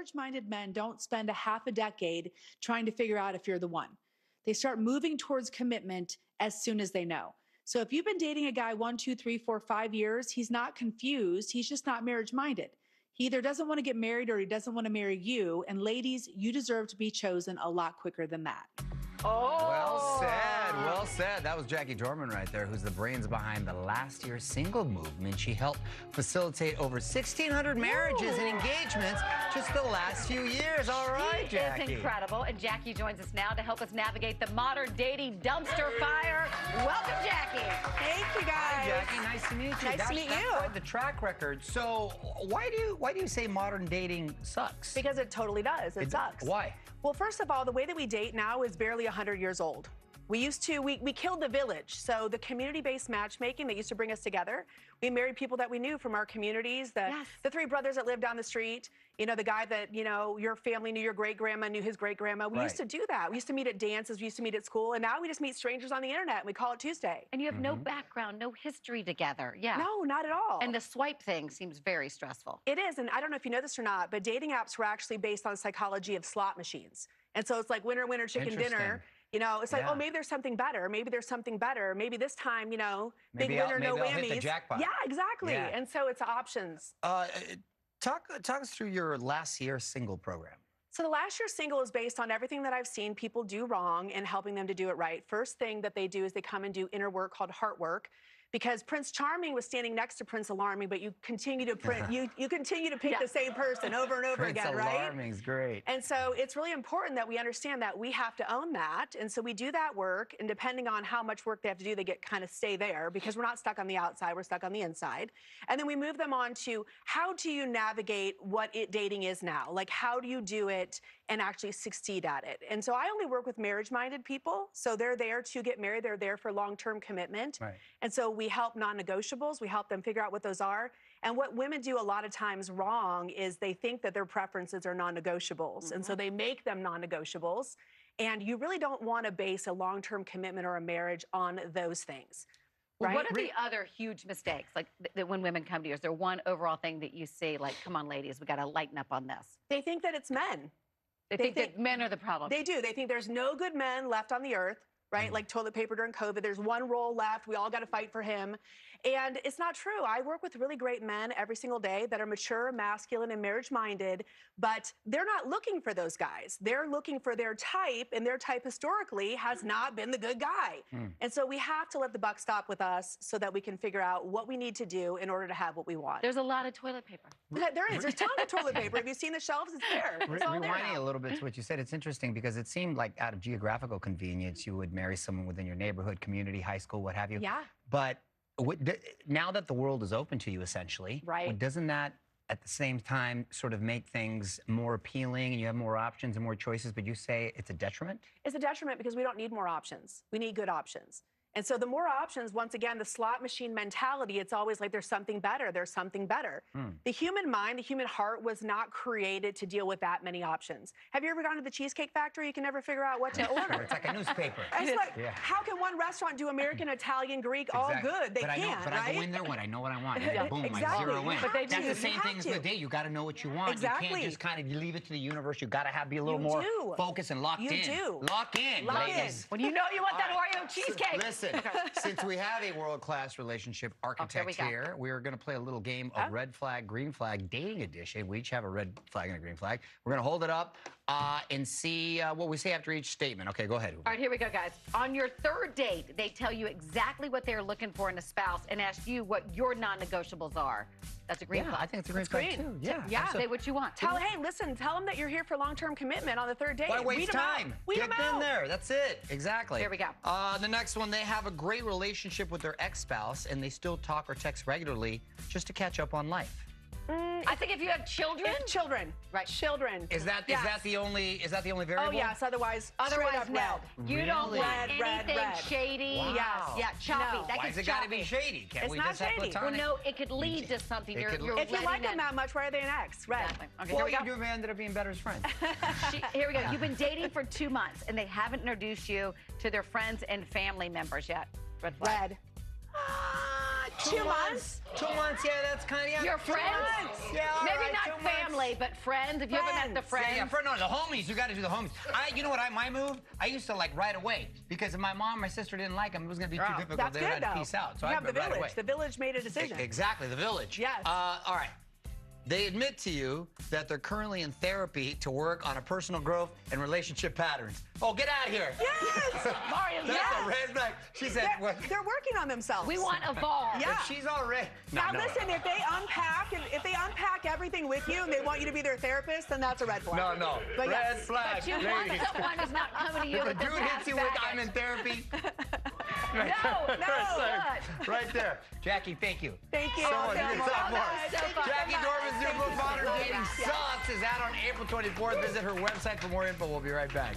marriage-minded men don't spend a half a decade trying to figure out if you're the one. They start moving towards commitment as soon as they know. So if you've been dating a guy 1, 2, 3, 4, 5 years, he's not confused. He's just not marriage-minded. He either doesn't want to get married or he doesn't want to marry you. And ladies, you deserve to be chosen a lot quicker than that. Oh! Well said, well said. That was Jackie Dorman right there, who's the brains behind the Last Year Single movement. She helped facilitate over 1,600 marriages and engagements just the last few years. All right, Jackie. It's incredible. And Jackie joins us now to help us navigate the modern dating dumpster fire. Welcome, Jackie. Thank you, guys. Hi, Jackie. Nice to meet you. Nice to meet you. That's quite the track record. So why do you say modern dating sucks? Because it totally does. It sucks. Why? Well, first of all, the way that we date now is barely 100 years old. We killed the village. So the community-based matchmaking that used to bring us together, we married people that we knew from our communities, the 3 brothers that lived down the street, you know, the guy that, you know, your family knew your great-grandma knew his great-grandma. We used to do that. We used to meet at dances. We used to meet at school. And now we just meet strangers on the internet and we call it Tuesday. And you have no background, no history together. Yeah. No, not at all. And the swipe thing seems very stressful. It is. And I don't know if you know this or not, but dating apps were actually based on psychology of slot machines. And so it's like winner, winner, chicken dinner. You know, it's like, oh, maybe there's something better. Maybe there's something better. Maybe this time, you know, big winner, no whammies. Hit the jackpot. Yeah, exactly. Yeah. And so it's options. Talk us through your Last Year Single program. So the Last Year Single is based on everything that I've seen people do wrong and helping them to do it right. First thing that they do is they come and do inner work called heart work. Because Prince Charming was standing next to Prince Alarming, but you continue to you continue to pick the same person over and over again, right? Prince Alarming's great. And so it's really important that we understand that we have to own that. And so we do that work, and depending on how much work they have to do, they get kind of stay there because we're not stuck on the outside, we're stuck on the inside. And then we move them on to how do you navigate what dating is now? Like how do you do it and actually succeed at it? And so I only work with marriage-minded people. So they're there to get married, they're there for long-term commitment. Right. And so we help non-negotiables. We help them figure out what those are. And what women do a lot of times wrong is they think that their preferences are non-negotiables. And so they make them non-negotiables. And you really don't want to base a long-term commitment or a marriage on those things. Well, what are the other huge mistakes, like when women come to you? Is there one overall thing that you see, like, come on, ladies, we got to lighten up on this? They think that it's men. They think that men are the problem. They do. They think there's no good men left on the earth. Right? Like toilet paper during COVID. There's one role left. We all got to fight for him. And it's not true. I work with really great men every single day that are mature, masculine, and marriage-minded, but they're not looking for those guys. They're looking for their type, and their type historically has not been the good guy. And so we have to let the buck stop with us so that we can figure out what we need to do in order to have what we want. There's a lot of toilet paper. There is. There's tons of toilet paper. Have you seen the shelves? It's there. It's all there Rewinding now. a little bit to what you said, it's interesting because it seemed like out of geographical convenience, you would marry someone within your neighborhood, community, high school, what have you. Yeah. But now that the world is open to you, essentially, doesn't that at the same time sort of make things more appealing and you have more options and more choices, but you say it's a detriment? It's a detriment because we don't need more options. We need good options. And so the more options, once again, the slot machine mentality, it's always like there's something better, there's something better. The human mind, the human heart was not created to deal with that many options. Have you ever gone to the Cheesecake Factory? You can never figure out what to order. It's like a newspaper. It's like, how can one restaurant do American, Italian, Greek, all good? They can't, But I go in there, I know what I want. Boom, I zero in. But that's the same thing as with a date. You got to know what you want. Exactly. You can't just kind of leave it to the universe. You got to be a little more focused and locked in. You do. Lock in, ladies. When you know you want that Oreo cheesecake. Listen, since we have a world-class relationship architect here, we are going to play a little game of red flag, green flag, dating edition. We each have a red flag and a green flag. We're going to hold it up and see what we say after each statement. Okay, go ahead. All right, here we go, guys. On your third date, they tell you exactly what they're looking for in a spouse and ask you what your non-negotiables are. That's a green flag. I think it's a green flag, too. Yeah, say what you want. Hey, listen, tell them that you're here for long-term commitment on the third date. Why waste time? Get in there. That's it. Exactly. Here we go. The next one, they have a great relationship with their ex-spouse, and they still talk or text regularly just to catch up on life. I think if you have children. Children. Right. Children. Is that the only variable? Oh, yes. Otherwise no. You don't want anything shady. Wow. Yes. Yeah, choppy. No. That Why gets has it got to be shady? Can't we just have platonic? Well, no, it could lead to something. You're if you like them that much, why are they an ex? Right. Exactly. Okay, here we go. You ended up being better as friends. Here we go. You've been dating for 2 months, and they haven't introduced you to their friends and family members yet. Red flag. 2 months? 2 months, yeah, that's kind of, yeah. Your friends? Yeah, all Maybe right, not 2 months. family, but friends. If you haven't met the friends. Yeah, no, the homies. You got to do the homies. You know what? My move. I used to like right away because if my mom, my sister didn't like them, it was going to be too difficult. That's They good, had to though. peace out. So you I have the right away. village. The village made a decision. Exactly, the village. Yes. All right. They admit to you that they're currently in therapy to work on a personal growth and relationship patterns. Oh, get out of here. Yes. Mario, That's a red flag. She said, what? They're working on themselves. we want evolve. Yeah. If she's already. Now listen, if they unpack everything with you and they want you to be their therapist, then that's a red flag. No. But Red yes. flag. But you want ladies. someone who's not coming to you If a with dude their hits past you with baggage. I'm in therapy. No, Right, right there. Jackie, thank you. Thank you. So much. So You can much. talk more. So fun. Jackie Dorman's new book, Modern so Dating much. Sucks, is out on April 24th. Visit her website for more info. We'll be right back.